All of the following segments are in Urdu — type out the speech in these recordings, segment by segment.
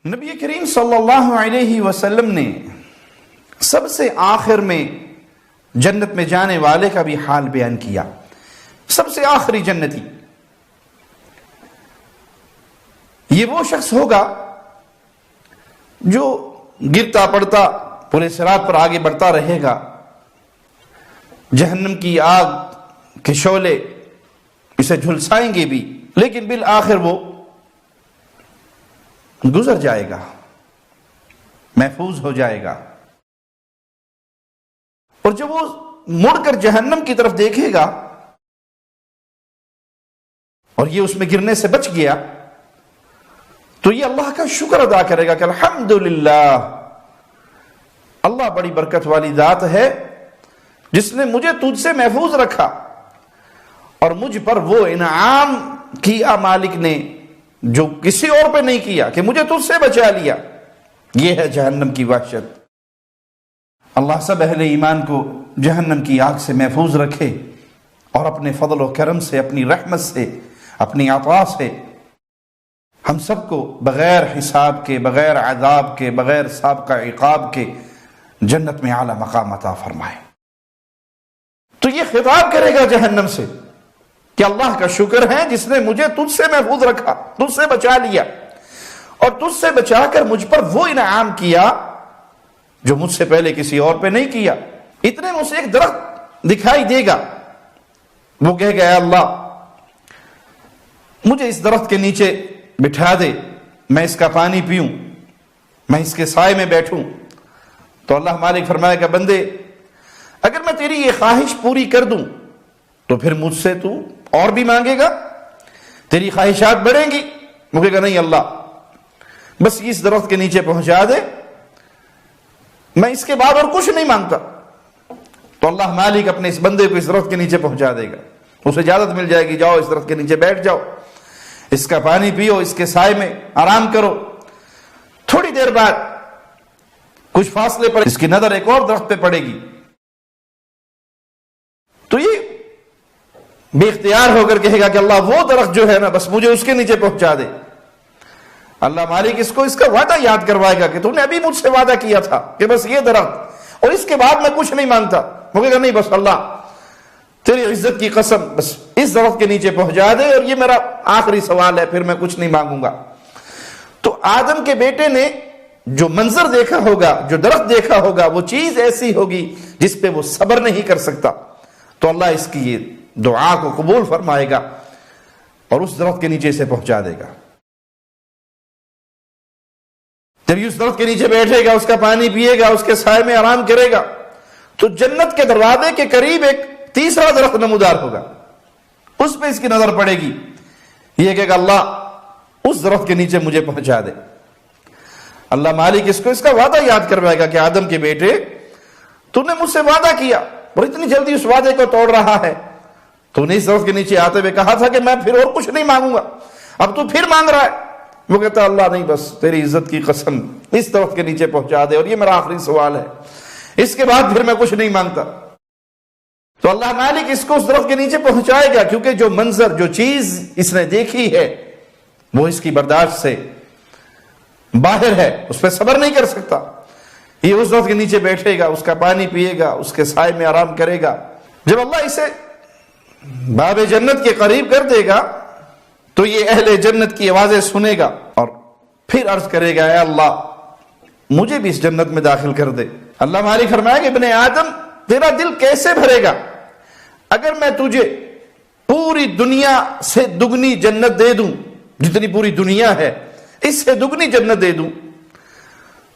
نبی کریم صلی اللہ علیہ وسلم نے سب سے آخر میں جنت میں جانے والے کا بھی حال بیان کیا. سب سے آخری جنتی یہ وہ شخص ہوگا جو گرتا پڑتا پورے صراط پر آگے بڑھتا رہے گا. جہنم کی آگ کے شعلے اسے جھلسائیں گے بھی، لیکن بالآخر وہ گزر جائے گا، محفوظ ہو جائے گا. اور جب وہ مڑ کر جہنم کی طرف دیکھے گا اور یہ اس میں گرنے سے بچ گیا تو یہ اللہ کا شکر ادا کرے گا کہ الحمدللہ، اللہ بڑی برکت والی ذات ہے جس نے مجھے تجھ سے محفوظ رکھا اور مجھ پر وہ انعام کیا مالک نے جو کسی اور پہ نہیں کیا کہ مجھے تجھ سے بچا لیا. یہ ہے جہنم کی وحشت. اللہ سب اہل ایمان کو جہنم کی آگ سے محفوظ رکھے اور اپنے فضل و کرم سے، اپنی رحمت سے، اپنی عطا سے ہم سب کو بغیر حساب کے، بغیر عذاب کے، بغیر سابقہ عقاب کے جنت میں اعلیٰ مقام عطا فرمائے. تو یہ خطاب کرے گا جہنم سے کہ اللہ کا شکر ہے جس نے مجھے تجھ سے محفوظ رکھا، تجھ سے بچا لیا اور تجھ سے بچا کر مجھ پر وہ انعام کیا جو مجھ سے پہلے کسی اور پہ نہیں کیا. اتنے میں اسے ایک درخت دکھائی دے گا، وہ کہے گا اے اللہ مجھے اس درخت کے نیچے بٹھا دے، میں اس کا پانی پیوں، میں اس کے سائے میں بیٹھوں. تو اللہ مالک فرمائے گا بندے اگر میں تیری یہ خواہش پوری کر دوں تو پھر مجھ سے تو اور بھی مانگے گا، تیری خواہشات بڑھیں گی. وہ کہے گا نہیں اللہ بس اس درخت کے نیچے پہنچا دے، میں اس کے بعد اور کچھ نہیں مانگتا. تو اللہ مالک اپنے اس بندے کو اس درخت کے نیچے پہنچا دے گا، اسے اجازت مل جائے گی جاؤ اس درخت کے نیچے بیٹھ جاؤ، اس کا پانی پیو، اس کے سائے میں آرام کرو. تھوڑی دیر بعد کچھ فاصلے پر اس کی نظر ایک اور درخت پہ پڑے گی تو یہ بے اختیار ہو کر کہے گا کہ اللہ وہ درخت جو ہے نا بس مجھے اس کے نیچے پہنچا دے. اللہ مالک اس کو اس کا وعدہ یاد کروائے گا کہ تو نے ابھی مجھ سے وعدہ کیا تھا کہ بس یہ درخت اور اس کے بعد میں کچھ نہیں مانگتا. وہ کہے گا نہیں بس اللہ تیری عزت کی قسم بس اس درخت کے نیچے پہنچا دے اور یہ میرا آخری سوال ہے، پھر میں کچھ نہیں مانگوں گا. تو آدم کے بیٹے نے جو منظر دیکھا ہوگا، جو درخت دیکھا ہوگا، وہ چیز ایسی ہوگی جس پہ وہ صبر نہیں کر سکتا. تو اللہ اس کی یہ دعا کو قبول فرمائے گا اور اس درخت کے نیچے سے پہنچا دے گا. جب اس درخت کے نیچے بیٹھے گا، اس کا پانی پیے گا، اس کے سائے میں آرام کرے گا تو جنت کے دروازے کے قریب ایک تیسرا درخت نمودار ہوگا، اس پہ اس کی نظر پڑے گی. یہ کہے گا اللہ اس درخت کے نیچے مجھے پہنچا دے. اللہ مالک اس کو اس کا وعدہ یاد کروائے گا کہ آدم کے بیٹے تو نے مجھ سے وعدہ کیا اور اتنی جلدی اس وعدے کو توڑ رہا ہے. تو نے اس درخت کے نیچے آتے ہوئے کہا تھا کہ میں پھر اور کچھ نہیں مانگوں گا، اب تو پھر مانگ رہا ہے. وہ کہتا اللہ نہیں بس تیری عزت کی قسم اس درخت کے نیچے پہنچا دے اور یہ میرا آخری سوال ہے، اس کے بعد پھر میں کچھ نہیں مانگتا. تو اللہ مالک اس کو اس درخت کے نیچے پہنچائے گا کیونکہ جو منظر، جو چیز اس نے دیکھی ہے وہ اس کی برداشت سے باہر ہے، اس پہ صبر نہیں کر سکتا. یہ اس درخت کے نیچے بیٹھے گا، اس کا پانی پیے گا، اس کے سائے میں آرام کرے گا. جب اللہ اسے باب جنت کے قریب کر دے گا تو یہ اہل جنت کی آوازیں سنے گا اور پھر عرض کرے گا اے اللہ مجھے بھی اس جنت میں داخل کر دے. اللہ مالک فرمائے کہ ابن آدم تیرا دل کیسے بھرے گا اگر میں تجھے پوری دنیا سے دگنی جنت دے دوں، جتنی پوری دنیا ہے اس سے دگنی جنت دے دوں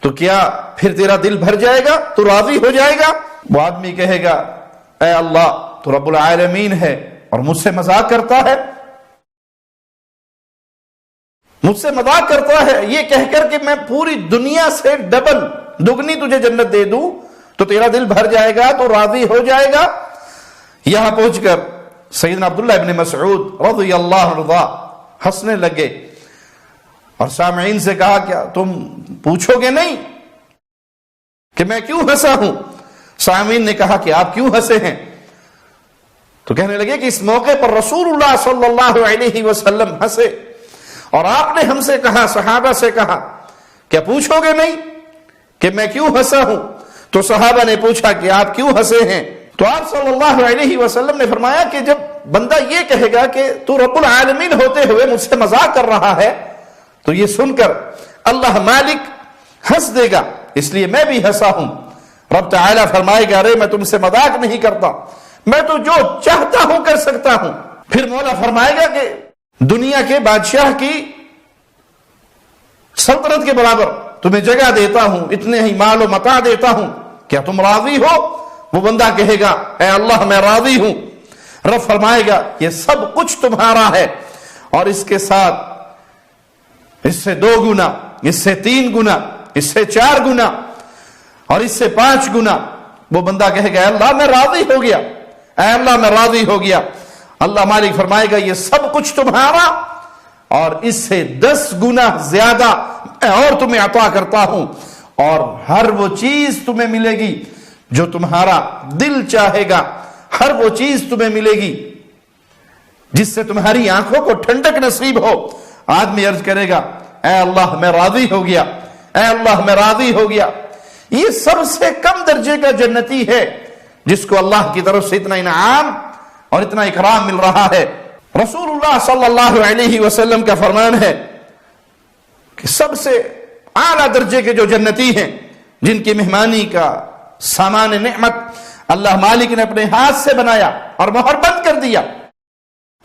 تو کیا پھر تیرا دل بھر جائے گا، تو راضی ہو جائے گا؟ وہ آدمی کہے گا اے اللہ تو رب العالمین ہے اور مجھ سے مذاق کرتا ہے، مجھ سے مذاق کرتا ہے یہ کہہ کر کہ میں پوری دنیا سے ڈبل دگنی تجھے جنت دے دوں تو تیرا دل بھر جائے گا، تو راضی ہو جائے گا. یہاں پہنچ کر سیدنا عبداللہ ابن مسعود رضی اللہ عنہ ہنسنے لگے اور سامعین سے کہا کیا تم پوچھو گے نہیں کہ میں کیوں ہنسا ہوں؟ سامعین نے کہا کہ آپ کیوں ہنسے ہیں؟ تو کہنے لگے کہ اس موقع پر رسول اللہ صلی اللہ علیہ وسلم ہنسے اور آپ نے ہم سے کہا، صحابہ سے کہا کیا پوچھو گے نہیں کہ میں کیوں ہنسا ہوں؟ تو صحابہ نے پوچھا کہ آپ کیوں ہنسے ہیں؟ تو آپ صلی اللہ علیہ وسلم نے فرمایا کہ جب بندہ یہ کہے گا کہ تو رب العالمین ہوتے ہوئے مجھ سے مذاق کر رہا ہے، تو یہ سن کر اللہ مالک ہنس دے گا، اس لیے میں بھی ہنسا ہوں۔ رب تعالیٰ فرمائے گا ارے میں تم سے مذاق نہیں کرتا، میں تو جو چاہتا ہوں کر سکتا ہوں۔ پھر مولا فرمائے گا کہ دنیا کے بادشاہ کی سلطنت کے برابر تمہیں جگہ دیتا ہوں، اتنے ہی مال و متاع دیتا ہوں، کیا تم راضی ہو؟ وہ بندہ کہے گا اے اللہ میں راضی ہوں۔ رب فرمائے گا یہ سب کچھ تمہارا ہے، اور اس کے ساتھ اس سے 2 گنا، اس سے 3 گنا، اس سے 4 گنا، اور اس سے 5 گنا۔ وہ بندہ کہے گا اے اللہ میں راضی ہو گیا، اے اللہ میں راضی ہو گیا۔ اللہ مالک فرمائے گا یہ سب کچھ تمہارا، اور اس سے 10 گنا زیادہ میں اور تمہیں عطا کرتا ہوں، اور ہر وہ چیز تمہیں ملے گی جو تمہارا دل چاہے گا، ہر وہ چیز تمہیں ملے گی جس سے تمہاری آنکھوں کو ٹھنڈک نصیب ہو۔ آدمی عرض کرے گا اے اللہ میں راضی ہو گیا، اے اللہ میں راضی ہو گیا۔ یہ سب سے کم درجے کا جنتی ہے جس کو اللہ کی طرف سے اتنا انعام اور اتنا اکرام مل رہا ہے۔ رسول اللہ صلی اللہ علیہ وسلم کا فرمان ہے کہ سب سے اعلیٰ درجے کے جو جنتی ہیں، جن کی مہمانی کا سامان نعمت اللہ مالک نے اپنے ہاتھ سے بنایا اور مہر بند کر دیا،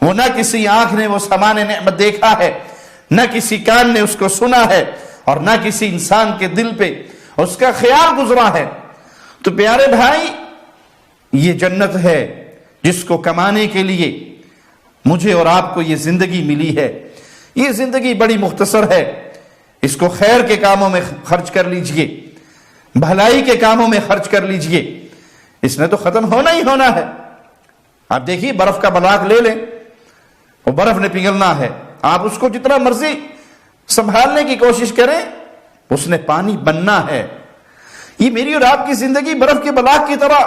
وہ نہ کسی آنکھ نے وہ سامان نعمت دیکھا ہے، نہ کسی کان نے اس کو سنا ہے، اور نہ کسی انسان کے دل پہ اس کا خیال گزرا ہے۔ تو پیارے بھائی، یہ جنت ہے جس کو کمانے کے لیے مجھے اور آپ کو یہ زندگی ملی ہے۔ یہ زندگی بڑی مختصر ہے، اس کو خیر کے کاموں میں خرچ کر لیجئے، بھلائی کے کاموں میں خرچ کر لیجئے، اس نے تو ختم ہونا ہی ہونا ہے۔ آپ دیکھیے برف کا بلاک لے لیں، وہ برف نے پگھلنا ہے، آپ اس کو جتنا مرضی سنبھالنے کی کوشش کریں، اس نے پانی بننا ہے۔ یہ میری اور آپ کی زندگی برف کے بلاک کی طرح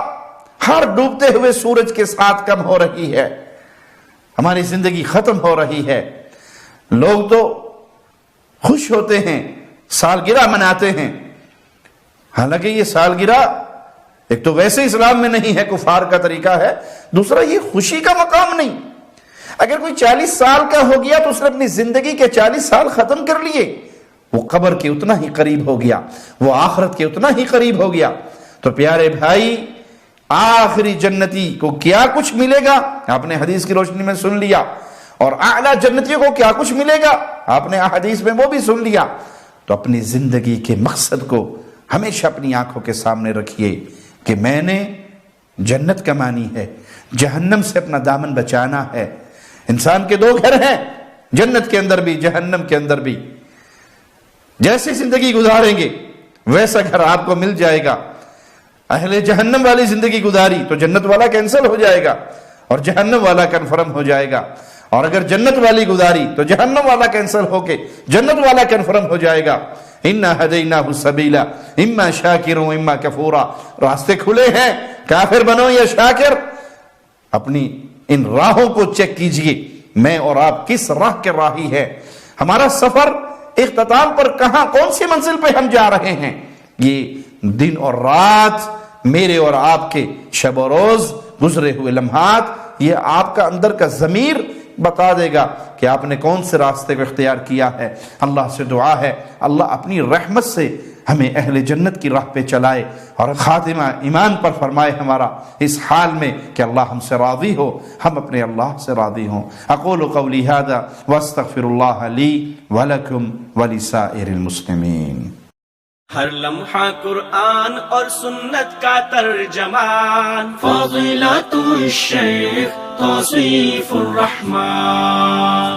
ہر ڈوبتے ہوئے سورج کے ساتھ کم ہو رہی ہے، ہماری زندگی ختم ہو رہی ہے۔ لوگ تو خوش ہوتے ہیں، سالگرہ مناتے ہیں، حالانکہ یہ سالگرہ ایک تو ویسے اسلام میں نہیں ہے، کفار کا طریقہ ہے، دوسرا یہ خوشی کا مقام نہیں۔ اگر کوئی 40 سال کا ہو گیا تو اس نے اپنی زندگی کے 40 سال ختم کر لیے، وہ قبر کے اتنا ہی قریب ہو گیا، وہ آخرت کے اتنا ہی قریب ہو گیا۔ تو پیارے بھائی، آخری جنتی کو کیا کچھ ملے گا آپ نے حدیث کی روشنی میں سن لیا، اور اعلیٰ جنتیوں کو کیا کچھ ملے گا آپ نے حدیث میں وہ بھی سن لیا۔ تو اپنی زندگی کے مقصد کو ہمیشہ اپنی آنکھوں کے سامنے رکھیے کہ میں نے جنت کمانی ہے، جہنم سے اپنا دامن بچانا ہے۔ انسان کے 2 گھر ہیں، جنت کے اندر بھی جہنم کے اندر بھی۔ جیسی زندگی گزاریں گے ویسا گھر آپ کو مل جائے گا۔ اہل جہنم والی زندگی گزاری تو جنت والا کینسل ہو جائے گا اور جہنم والا کنفرم ہو جائے گا، اور اگر جنت والی گزاری تو جہنم والا کینسل ہو کے جنت والا کنفرم ہو جائے گا۔ اِنَّا هَدَيْنَاهُ السَّبِيلَ إِمَّا شَاكِرٌ وَإِمَّا كَفُورًا، راستے کھلے ہیں، کافر بنو یا شاکر۔ اپنی ان راہوں کو چیک کیجئے، میں اور آپ کس راہ کے راہی ہیں، ہمارا سفر اختتام پر کہاں، کون سی منزل پہ ہم جا رہے ہیں۔ یہ دن اور رات، میرے اور آپ کے شب و روز، گزرے ہوئے لمحات، یہ آپ کا اندر کا ضمیر بتا دے گا کہ آپ نے کون سے راستے کو اختیار کیا ہے۔ اللہ سے دعا ہے اللہ اپنی رحمت سے ہمیں اہل جنت کی راہ پہ چلائے اور خاتمہ ایمان پر فرمائے ہمارا، اس حال میں کہ اللہ ہم سے راضی ہو، ہم اپنے اللہ سے راضی ہوں۔ اقول قولی ھذا واستغفر اللہ لی ولکم ولسائر المسلمین۔ ہر لمحہ قرآن اور سنت کا ترجمان، فضیلت الشیخ توصیف الرحمان۔